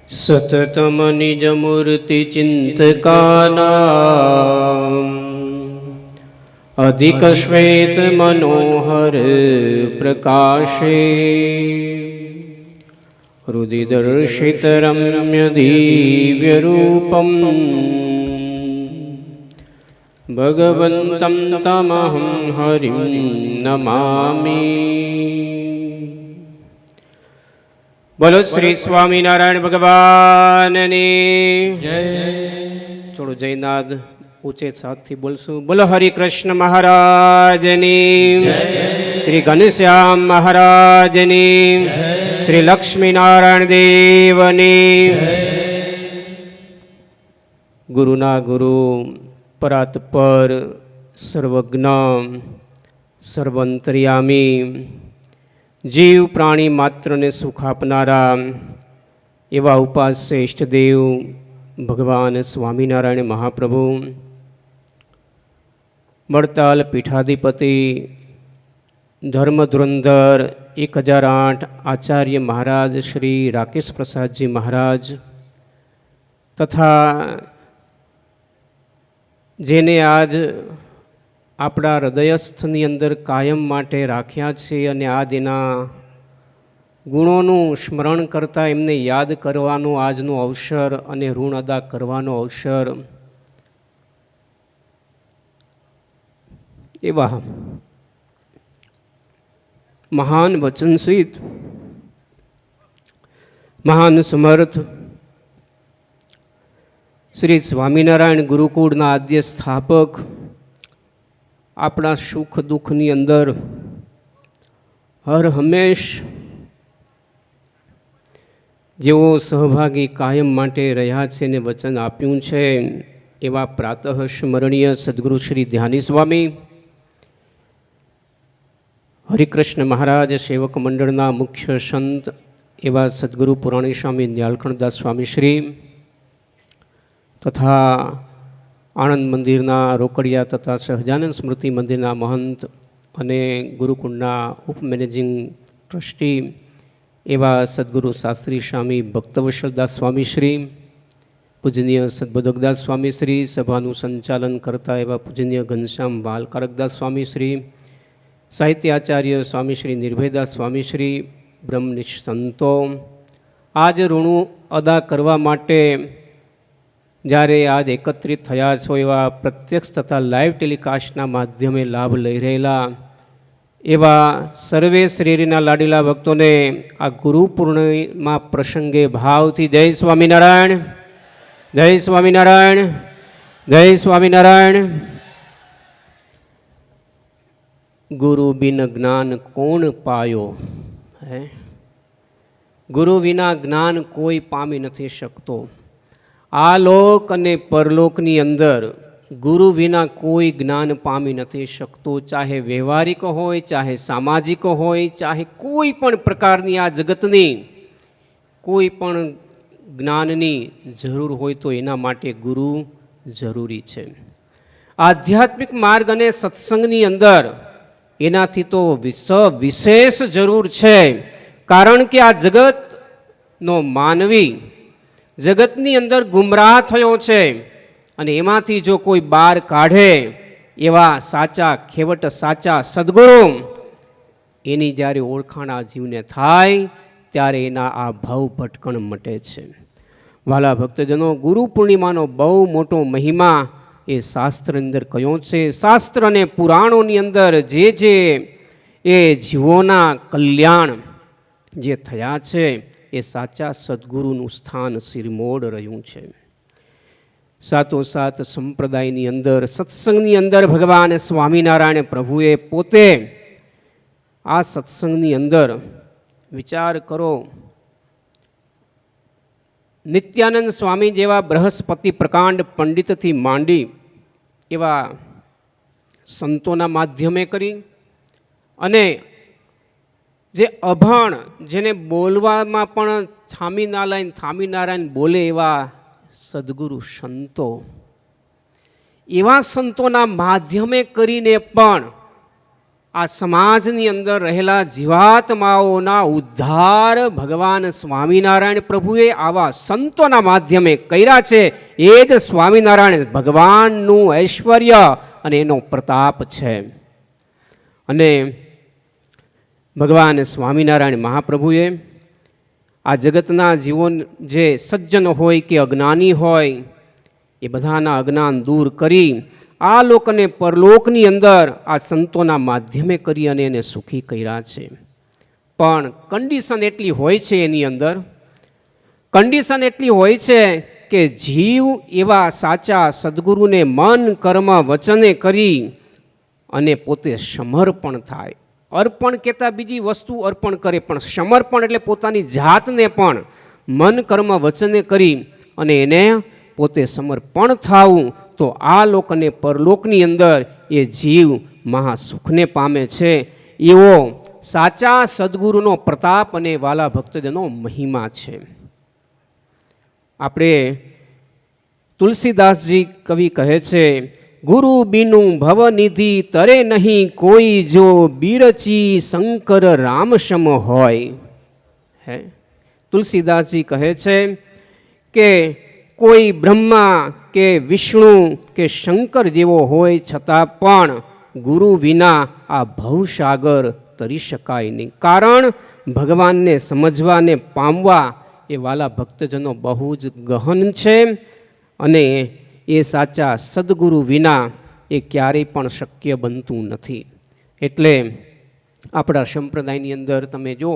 સતતમ નિજમૂર્તિ ચિંતકાનામ અધિક શ્વેત મનોહર પ્રકાશે હૃદય દર્શિત રમ્ય દિવ્ય રૂપમ ભગવંતમ તમહં હરિં નમામિ. બોલો શ્રી સ્વામિનારાયણ ભગવાનની જય. થોડું જયનાદ ઊંચે સાથથી બોલશું. બોલો હરિ કૃષ્ણ મહારાજની જય. શ્રી ઘનશ્યામ મહારાજની જય. શ્રી લક્ષ્મીનારાયણ દેવની જય. ગુરુના ગુરુ પરાત્પર સર્વજ્ઞ સર્વંતર્યામી જીવ પ્રાણી માત્રને સુખ આપનારા એવા ઉપાસ્ય ઇષ્ટદેવ ભગવાન સ્વામિનારાયણ મહાપ્રભુ, વડતાલ પીઠાધિપતિ ધર્મ ધુરંધર 1008 આચાર્ય મહારાજ શ્રી રાકેશ પ્રસાદજી મહારાજ તથા જેને આજ આપણા હૃદયસ્થની અંદર કાયમ માટે રાખ્યા છે અને આજ એના ગુણોનું સ્મરણ કરતાં એમને યાદ કરવાનો આજનો અવસર અને ઋણ અદા કરવાનો અવસર, એવા મહાન વચનસિદ્ધ મહાન સમર્થ શ્રી સ્વામિનારાયણ ગુરુકુળના આદ્ય સ્થાપક, આપણા સુખ દુઃખની અંદર હર હંમેશ જેઓ સહભાગી કાયમ માટે રહ્યા છે ને વચન આપ્યું છે એવા પ્રાતઃ સ્મરણીય સદગુરુ શ્રી ધ્યાની સ્વામી, હરિકૃષ્ણ મહારાજ સેવક મંડળના મુખ્ય સંત એવા સદગુરુ પુરાણી સ્વામી ન્યાલકણદાસ સ્વામી શ્રી તથા આણંદ મંદિરના રોકડિયા તથા સહજાનંદ સ્મૃતિ મંદિરના મહંત અને ગુરુકુળના ઉપમેનેજિંગ ટ્રસ્ટી એવા સદગુરુ શાસ્ત્રી સ્વામી ભક્તવશલદાસ સ્વામી શ્રી, પૂજનીય સદબોધકદાસ સ્વામી શ્રી, સભાનું સંચાલન કરતા એવા પૂજનીય ઘનશ્યામ વાલકારકદાસ સ્વામી શ્રી, સાહિત્યાચાર્ય સ્વામી શ્રી નિર્ભયદાસ સ્વામી શ્રી, બ્રહ્મનિષ્ઠ સંતો, આજ ઋણું અદા કરવા માટે જ્યારે આજ એકત્રિત થયા છો એવા પ્રત્યક્ષ તથા લાઈવ ટેલિકાસ્ટના માધ્યમે લાભ લઈ રહેલા એવા સર્વે શ્રેણીના લાડીલા ભક્તોને આ ગુરુ પૂર્ણિમા પ્રસંગે ભાવથી જય સ્વામિનારાયણ, જય સ્વામિનારાયણ, જય સ્વામિનારાયણ. ગુરુ બિન જ્ઞાન કોણ પાયો? હે, ગુરુ વિના જ્ઞાન કોઈ પામી નથી શકતો. આ લોક અને પરલોકની અંદર ગુરુ વિના કોઈ જ્ઞાન પામી નથી શકતો. ચાહે વ્યવહારિક હોય, ચાહે સામાજિક હોય, ચાહે કોઈ પણ પ્રકારની આ જગતની કોઈ પણ જ્ઞાનની જરૂર હોય તો એના માટે ગુરુ જરૂરી છે. આધ્યાત્મિક માર્ગ અને સત્સંગની અંદર એનાથી તો વિશેષ જરૂર છે. કારણ કે આ જગતનો માનવી જગતની અંદર ગુમરાહ થયો છે અને એમાંથી જો કોઈ બહાર કાઢે એવા સાચા ખેવટ સાચા સદગુરુ એની જ્યારે ઓળખાણ આ જીવને થાય ત્યારે એના આ ભાવ ભટકણ મટે છે. વાલા ભક્તજનો, ગુરુ પૂર્ણિમાનો બહુ મોટો મહિમા એ શાસ્ત્ર અંદર કયો છે. શાસ્ત્ર અને પુરાણોની અંદર જે એ જીવોના કલ્યાણ જે થયા છે એ સાચા સદગુરુનું સ્થાન શિરમોડ રહ્યું છે. સાથોસાથ સંપ્રદાયની અંદર સત્સંગની અંદર ભગવાન સ્વામિનારાયણ પ્રભુએ પોતે આ સત્સંગની અંદર વિચાર કરો, નિત્યાનંદ સ્વામી જેવા બૃહસ્પતિ પ્રકાંડ પંડિતથી માંડી એવા સંતોના માધ્યમે કરી અને જે અભણ, જેને બોલવામાં પણ થામીનારાયણ બોલે એવા સદગુરુ સંતો, એવા સંતોના માધ્યમે કરીને પણ આ સમાજની અંદર રહેલા જીવાત્માઓના ઉદ્ધાર ભગવાન સ્વામિનારાયણ પ્રભુએ આવા સંતોના માધ્યમે કર્યા છે. એ જ સ્વામિનારાયણ ભગવાનનું ઐશ્વર્ય અને એનો પ્રતાપ છે. અને ભગવાન સ્વામિનારાયણ મહાપ્રભુએ આ જગતના જીવન જે સજ્જન હોય કે અજ્ઞાની હોય એ બધાના અજ્ઞાન દૂર કરી આ લોક અને પરલોકની અંદર આ સંતોના માધ્યમે કરી અને એને સુખી કર્યા છે. પણ કન્ડિશન એટલી હોય છે, એની અંદર કન્ડિશન એટલી હોય છે કે જીવ એવા સાચા સદગુરુને મન કર્મ વચને કરી અને પોતે સમર્પણ થાય. અર્પણ કહેતા બીજી વસ્તુ અર્પણ કરે, પણ સમર્પણ એટલે પોતાની જાતને પણ મન કર્મ વચને કરી અને એને પોતે સમર્પણ થાવું, તો આ લોક અને પરલોકની અંદર એ જીવ મહાસુખને પામે છે. એવો સાચા સદગુરુનો પ્રતાપ અને વાલા ભક્તજનો મહિમા છે. આપણે તુલસીદાસજી કવિ કહે છે, ગુરુ બીનું ભવનિધિ તરે નહીં કોઈ, જો બીરચી શંકર રામસમ હોય. હે તુલસીદાસજી કહે છે કે કોઈ બ્રહ્મા કે વિષ્ણુ કે શંકર જેવો હોય છતાં પણ ગુરુ વિના આ ભવસાગર તરી શકાય નહીં. કારણ ભગવાનને સમજવા ને પામવા એ વાલા ભક્તજનો બહુ જ ગહન છે, અને એ સાચા સદગુરુ વિના એ ક્યારેય પણ શક્ય બનતું નથી. એટલે આપણા સંપ્રદાયની અંદર તમે જો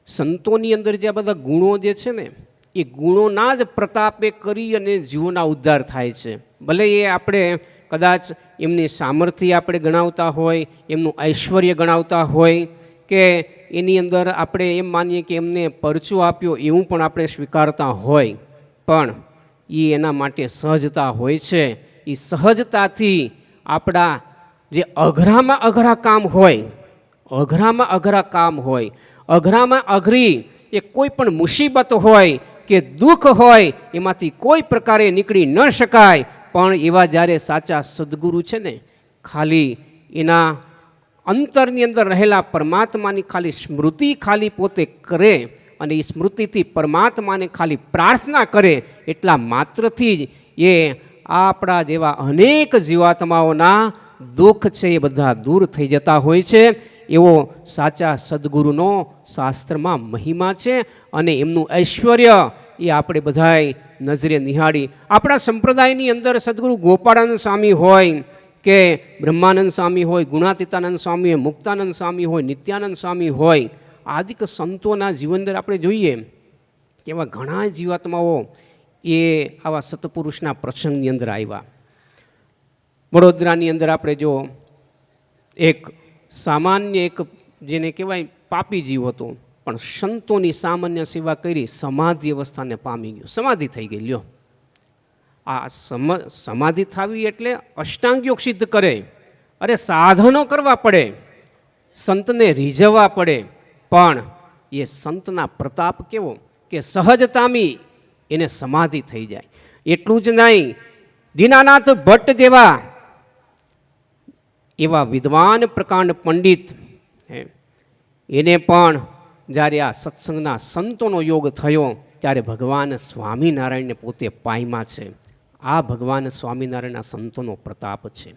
સંતોની અંદર જે આ બધા ગુણો જે છે ને, એ ગુણોના જ પ્રતાપે કરી અને જીવોના ઉદ્ધાર થાય છે. ભલે એ આપણે કદાચ એમની સામર્થ્ય આપણે ગણાવતા હોય, એમનું ઐશ્વર્ય ગણાવતા હોય, કે એની અંદર આપણે એમ માનીએ કે એમને પરચો આપ્યો એવું પણ આપણે સ્વીકારતા હોય, પણ એ એના માટે સહજતા હોય છે. એ સહજતાથી આપણા જે અઘરામાં અઘરા કામ હોય, અઘરામાં અઘરા કામ હોય, અઘરામાં અઘરી એ કોઈ પણ મુસીબત હોય કે દુઃખ હોય, એમાંથી કોઈ પ્રકારે નીકળી ન શકાય, પણ એવા જ્યારે સાચા સદગુરુ છે ને, ખાલી એના અંતરની અંદર રહેલા પરમાત્માની ખાલી સ્મૃતિ ખાલી પોતે કરે અને એ સ્મૃતિથી પરમાત્માને ખાલી પ્રાર્થના કરે, એટલા માત્રથી જ એ આપણા જેવા અનેક જીવાત્માઓના દુઃખ છે એ બધા દૂર થઈ જતા હોય છે. એવો સાચા સદગુરુનો શાસ્ત્રમાં મહિમા છે, અને એમનું ઐશ્વર્ય એ આપણે બધાય નજરે નિહાળી. આપણા સંપ્રદાયની અંદર સદગુરુ ગોપાળાનંદ સ્વામી હોય કે બ્રહ્માનંદ સ્વામી હોય, ગુણાતીતાનંદ સ્વામી હોય, મુક્તાનંદ સ્વામી હોય, નિત્યાનંદ સ્વામી હોય, આદિક સંતોના જીવન અંદર આપણે જોઈએ કે એવા ઘણા જીવાત્માઓ એ આવા સતપુરુષના પ્રસંગની અંદર આવ્યા. વડોદરાની અંદર આપણે જો એક સામાન્ય એક જેને કહેવાય પાપી જીવ હતો, પણ સંતોની સામાન્ય સેવા કરી સમાધિ અવસ્થાને પામી ગયો, સમાધિ થઈ ગઈ. લ્યો, આ સમાધિ થવી એટલે અષ્ટાંગ યોગ સિદ્ધ કરે, અરે સાધનો કરવા પડે, સંતને રીઝવવા પડે, પણ એ સંતના પ્રતાપ કેવો કે સહજતામી એને સમાધિ થઈ જાય. એટલું જ નહીં, દીનાનાથ ભટ્ટ જેવા એવા વિદ્વાન પ્રકાંડ પંડિત એને પણ જ્યારે આ સત્સંગના સંતોનો યોગ થયો ત્યારે ભગવાન સ્વામિનારાયણને પોતે પામ્યા છે. આ ભગવાન સ્વામિનારાયણના સંતોનો પ્રતાપ છે.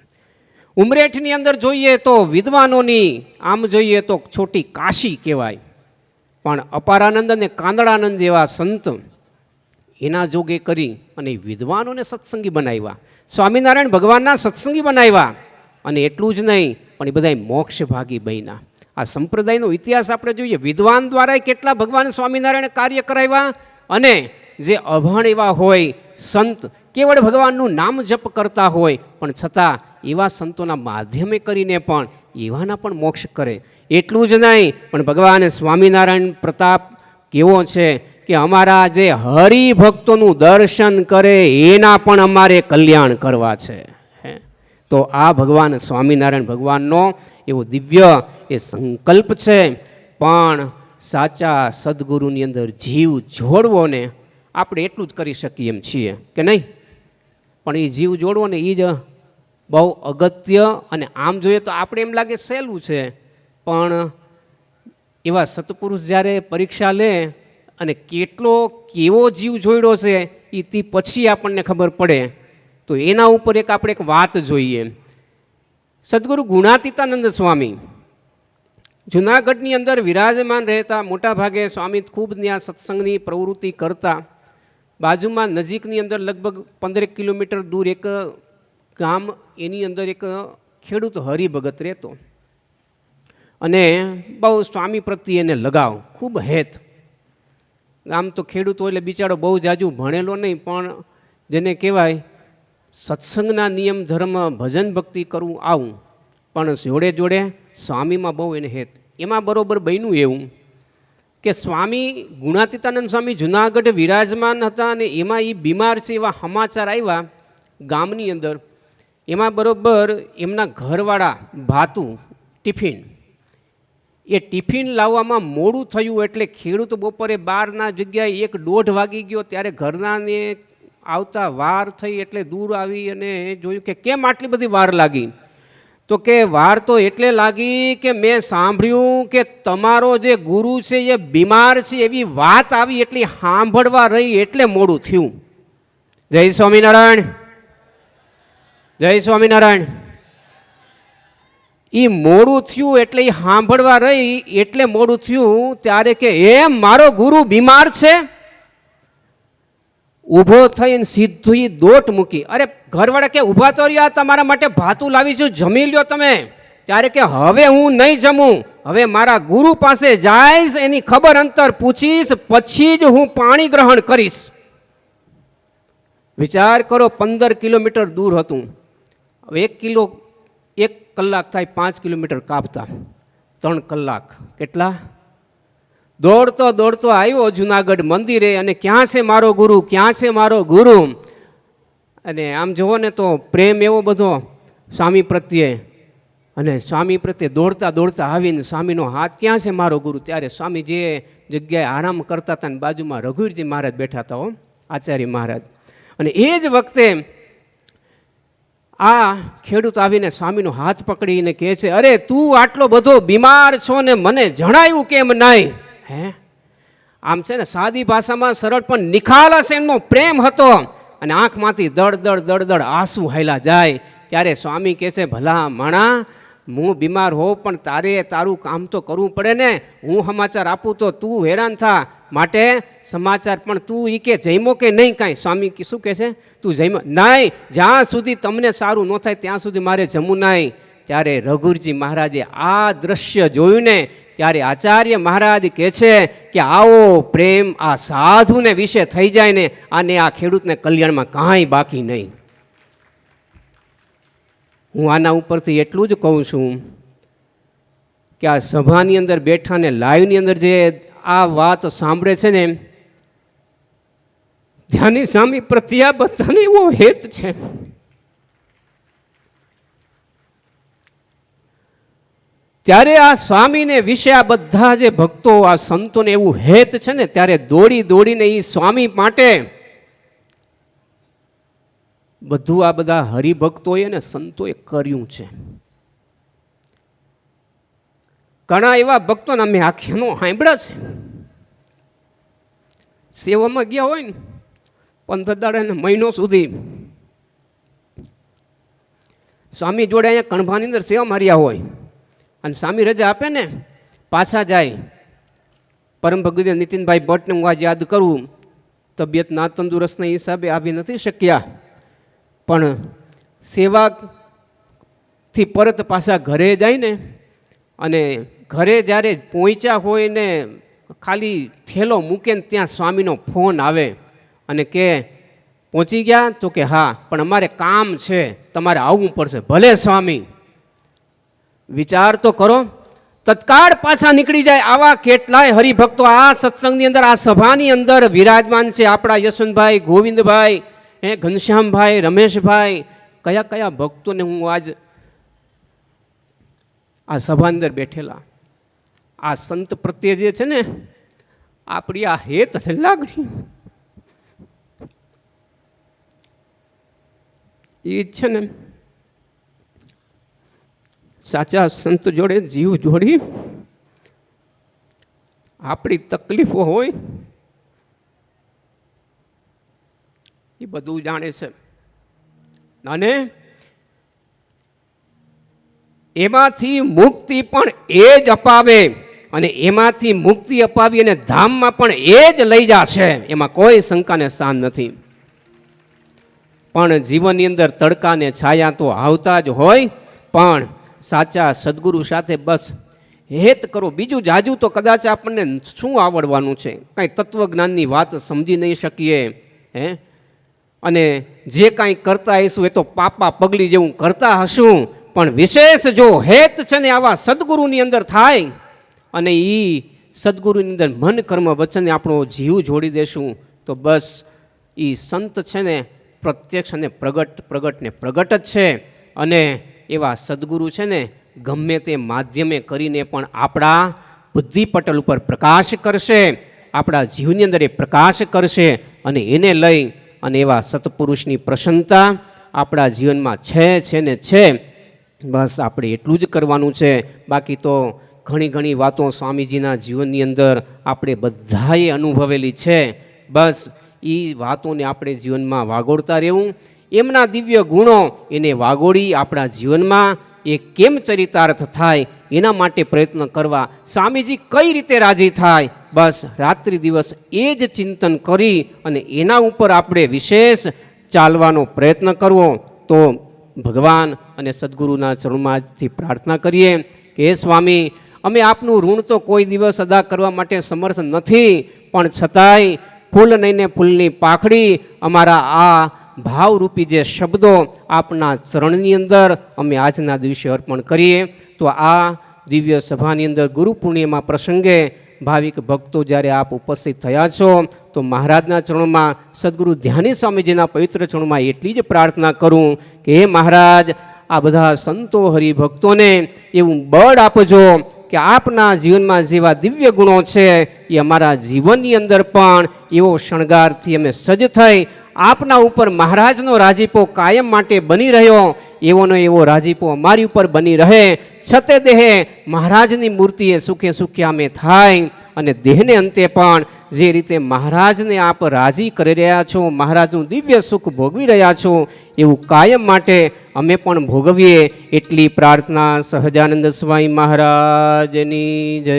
ઉમરેઠની અંદર જોઈએ તો વિદ્વાનોની આમ જોઈએ તો છોટી કાશી કહેવાય, પણ અપારાનંદ અને કાંદળાનંદ જેવા સંત એના જોગે કરી અને વિદ્વાનોને સત્સંગી બનાવ્યા, સ્વામિનારાયણ ભગવાનના સત્સંગી બનાવ્યા. અને એટલું જ નહીં, પણ એ બધા મોક્ષ ભાગી બન્યા. આ સંપ્રદાયનો ઇતિહાસ આપણે જોઈએ, વિદ્વાન દ્વારા કેટલા ભગવાન સ્વામિનારાયણ કાર્ય કરાવ્યા, અને જે અભણ એવા હોય સંત કેવળ ભગવાનનું નામ જપ કરતા હોય, પણ છતાં એવા સંતોના માધ્યમે કરીને પણ એવાના પણ મોક્ષ કરે. એટલું જ નહીં, પણ ભગવાન સ્વામિનારાયણ પ્રતાપ કેવો છે કે અમારા જે હરિભક્તોનું દર્શન કરે એના પણ અમારે કલ્યાણ કરવા છે. તો આ ભગવાન સ્વામિનારાયણ ભગવાનનો એવો દિવ્ય એ સંકલ્પ છે. પણ સાચા સદગુરુની અંદર જીવ જોડવો ને આપણે એટલું જ કરી શકીએ એમ છીએ કે નહીં, પણ એ જીવ જોડવો ને એ જ બહુ અગત્ય. અને આમ જોઈએ તો આપણે એમ લાગે સહેલું છે, પણ એવા સત્પુરુષ જ્યારે પરીક્ષા લે અને કેવો જીવ જોડ્યો છે એ તે પછી આપણને ખબર પડે. તો એના ઉપર આપણે એક વાત જોઈએ. સદગુરુ ગુણાતીતાનંદ સ્વામી જુનાગઢની અંદર વિરાજમાન રહેતા. મોટા ભાગે સ્વામી ખૂબ ત્યાં સત્સંગની પ્રવૃત્તિ કરતા. બાજુમાં નજીકની અંદર લગભગ 15 કિલોમીટર દૂર એક ગામ, એની અંદર એક ખેડૂત હરિભગત રહેતો અને બહુ સ્વામી પ્રત્યે એને લગાવ, ખૂબ હેત. આમ તો ખેડૂતો એટલે બિચારો બહુ જાજુ ભણેલો નહીં, પણ જેને કહેવાય સત્સંગના નિયમ ધર્મ ભજન ભક્તિ કરવું આવું, પણ જોડે જોડે સ્વામીમાં બહુ એને હેત. એમાં બરોબર બન્યું એવું કે સ્વામી ગુણાતીતાનંદ સ્વામી જુનાગઢ વિરાજમાન હતા અને એમાં એ બીમાર છે એવા સમાચાર આવ્યા ગામની અંદર. એમાં બરોબર એમના ઘરવાળા ભાતું ટિફિન, એ ટિફિન લાવવામાં મોડું થયું એટલે ખેડૂત બપોરે 12ના જગ્યાએ 1-1:30 વાગી ગયો. ત્યારે ઘરનાને આવતા વાર થઈ એટલે દૂર આવી અને જોયું કે કેમ આટલી બધી વાર લાગી. તો કે વાર તો એટલે લાગી કે મેં સાંભળ્યું કે તમારો જે ગુરુ છે એ બીમાર છે, એવી વાત આવી એટલી સાંભળવા રહી એટલે મોડું થયું. જય સ્વામિનારાયણ, જય સ્વામિનારાયણ. એ મોડું થયું એટલે એ સાંભળવા રહી એટલે મોડું થયું. ત્યારે કે એમ મારો ગુરુ બીમાર છે. ઊભો થઈને સીધી દોટ મૂકી. અરે ઘરવાળા કે ઊભા તો રહ્યા, તમારા માટે ભાતું લાવી છું, જમી લ્યો તમે. ત્યારે કે હવે હું નહીં જમું, હવે મારા ગુરુ પાસે જઈશ, એની ખબર અંતર પૂછીશ, પછી જ હું પાણી ગ્રહણ કરીશ. વિચાર કરો, 15 કિલોમીટર દૂર હતું. હવે 1 કલાક થાય 5 કિલોમીટર કાપતા 3 કલાક. કેટલા? દોડતો દોડતો આવ્યો જુનાગઢ મંદિરે. અને ક્યાં છે મારો ગુરુ, ક્યાં છે મારો ગુરુ? અને આમ જુઓ ને તો પ્રેમ એવો બધો સ્વામી પ્રત્યે, અને સ્વામી પ્રત્યે દોડતા દોડતા આવીને સ્વામીનો હાથ, ક્યાં છે મારો ગુરુ? ત્યારે સ્વામી જે જગ્યાએ આરામ કરતા હતા ને બાજુમાં રઘુવીરજી મહારાજ બેઠા હતા, આચાર્ય મહારાજ. અને એ જ વખતે આ ખેડૂત આવીને સ્વામીનો હાથ પકડીને કહે છે, અરે તું આટલો બધો બીમાર છો ને મને જણાયું કેમ નહીં? હે, આમ છે ને સાદી ભાષામાં સરળ પણ નિખાલસ એમનો પ્રેમ હતો. અને આંખમાંથી દળ આંસુ હાલ્યા જાય. ત્યારે સ્વામી કહે છે, ભલા માણા, હું બીમાર હોઉં પણ તારે તારું કામ તો કરવું પડે ને. હું સમાચાર આપું તો તું હેરાન થા, માટે સમાચાર પણ તું ઈ કે જમ્યો કે નહીં કાંઈ? સ્વામી શું કહે છે, તું જમ્યો નહીં? જ્યાં સુધી તમને સારું ન થાય ત્યાં સુધી મારે જમવું નહીં. ત્યારે રઘુવીરજી મહારાજે આ દ્રશ્ય જોયું ને ત્યારે આચાર્ય મહારાજ કહે છે કે આવો પ્રેમ આ સાધુને વિશે થઈ જાય ને, અને આ ખેડૂતને કલ્યાણમાં કાંઈ બાકી નહીં. હું આના ઉપરથી એટલું જ કહું છું કે આ સભાની અંદર બેઠા ને લાઈવની અંદર જે આ વાત સાંભળે છે ને, ધ્યાની સ્વામી પ્રત્યે બધાને એવો હેત છે. ત્યારે આ સ્વામીને વિશે આ બધા જે ભક્તો, આ સંતોને એવું હેત છે ને, ત્યારે દોડી દોડીને એ સ્વામી માટે બધું આ બધા હરિભક્તોએ ને સંતોએ કર્યું છે. ઘણા એવા ભક્તોને અમે આખ્યાનો સાંભળ્યા છે. સેવામાં ગયા હોય ને 15 દાડા ને મહિનો સુધી સ્વામી જોડે અહીંયા કણભાની અંદર સેવા માર્યા હોય, અને સ્વામી રજા આપે ને પાછા જાય. પરમ ભગત નીતિનભાઈ ભટ્ટને હું આજે યાદ કરું, તબિયત ના તંદુરસ્તના હિસાબે આવી નથી શક્યા, પણ સેવાથી પરત પાછા ઘરે જાય ને, અને ઘરે જ્યારે પહોંચ્યા હોય ને ખાલી થેલો મૂકે ને ત્યાં સ્વામીનો ફોન આવે અને કે પહોંચી ગયા? તો કે હા, પણ અમારે કામ છે, તમારે આવવું પડશે. ભલે સ્વામી. વિચાર તો કરો, તત્કાળ પાછા નીકળી જાય. આવા કેટલાય હરિભક્તો આ સત્સંગની અંદર, આ સભાની અંદર વિરાજમાન છે. આપણા યશવંતભાઈ, ગોવિંદભાઈ, ઘનશ્યામભાઈ, રમેશભાઈ, કયા કયા ભક્તોને હું આજ આ સભા અંદર બેઠેલા આ સંત પ્રત્યે જે છે ને આપણી આ હેત લાગણી એ છે ને સાચા સંત જોડે જીવ જોડી આપણી તકલીફો હોય એ બધું જાણે છે અને એમાંથી મુક્તિ પણ એ જ અપાવે અને એમાંથી મુક્તિ અપાવી અને ધામમાં પણ એ જ લઈ જશે, એમાં કોઈ શંકાને સ્થાન નથી. પણ જીવનની અંદર તડકાને છાયા તો આવતા જ હોય, પણ સાચા સદગુરુ સાથે બસ હેત કરો. બીજું જાજુ તો કદાચ આપણને શું આવડવાનું છે, કાંઈ તત્વજ્ઞાનની વાત સમજી નહીં શકીએ હે, અને જે કાંઈ કરતા હશું એ તો પાપા પગલી જેવું કરતા હશું. પણ વિશેષ જો હેત છે ને આવા સદગુરુની અંદર થાય અને એ સદગુરુની અંદર મન કર્મ વચને આપણો જીવ જોડી દેશું તો બસ એ સંત છે ને પ્રત્યક્ષ અને પ્રગટ ને પ્રગટ જ છે. અને એવા સદગુરુ છે ને ગમે તે માધ્યમે કરીને પણ આપણા બુદ્ધિપટલ ઉપર પ્રકાશ કરશે, આપણા જીવની અંદર એ પ્રકાશ કરશે અને એને લઈ અને એવા સત્પુરુષની પ્રસન્નતા આપણા જીવનમાં છે ને છે. બસ આપણે એટલું જ કરવાનું છે. બાકી તો ઘણી વાતો સ્વામીજીના જીવનની અંદર આપણે બધાએ અનુભવેલી છે. બસ એ વાતોને આપણે જીવનમાં વાગોળતા રહેવું, એમના દિવ્ય ગુણો એને વાગોળી આપણા જીવનમાં એ કેમ ચરિતાર્થ થાય એના માટે પ્રયત્ન કરવા. સ્વામીજી કઈ રીતે રાજી થાય, બસ રાત્રિ દિવસ એ જ ચિંતન કરી અને એના ઉપર આપણે વિશેષ ચાલવાનો પ્રયત્ન કરવો. તો ભગવાન અને સદગુરુના ચરણોમાંથી પ્રાર્થના કરીએ કે હે સ્વામી, અમે આપનું ઋણ તો કોઈ દિવસ અદા કરવા માટે સમર્થ નથી, પણ છતાંય ફૂલ નહીં ને ફૂલની પાખડી અમારા આ ભાવરૂપી જે શબ્દો આપના ચરણની અંદર અમે આજના દિવસે અર્પણ કરીએ. તો આ દિવ્ય સભાની અંદર ગુરુ પૂર્ણિમા પ્રસંગે ભાવિક ભક્તો જ્યારે આપ ઉપસ્થિત થયા છો તો મહારાજના ચરણોમાં સદગુરુ ધ્યાની સ્વામીજીના પવિત્ર ચરણોમાં એટલી જ પ્રાર્થના કરું કે હે મહારાજ, આ બધા સંતો હરિભક્તોને એવું બળ આપજો કે આપના જીવનમાં જેવા દિવ્ય ગુણો છે એ અમારા જીવનની અંદર પણ એવો શણગારથી અમે સજ્જ થઈ આપના ઉપર મહારાજનો રાજીપો કાયમ માટે બની રહ્યો એવોનો એવો રાજીપો અમારી ઉપર બની રહે. છતે દેહે મહારાજની મૂર્તિએ સુખે સુખ્યા અમે થાય અને દેહને અંતે પણ જે રીતે મહારાજને આપ રાજી કરી રહ્યા છો, મહારાજનું દિવ્ય સુખ ભોગવી રહ્યા છો, એવું કાયમ માટે અમે પણ ભોગવીએ એટલી પ્રાર્થના સહજાનંદ સ્વામી મહારાજની જય.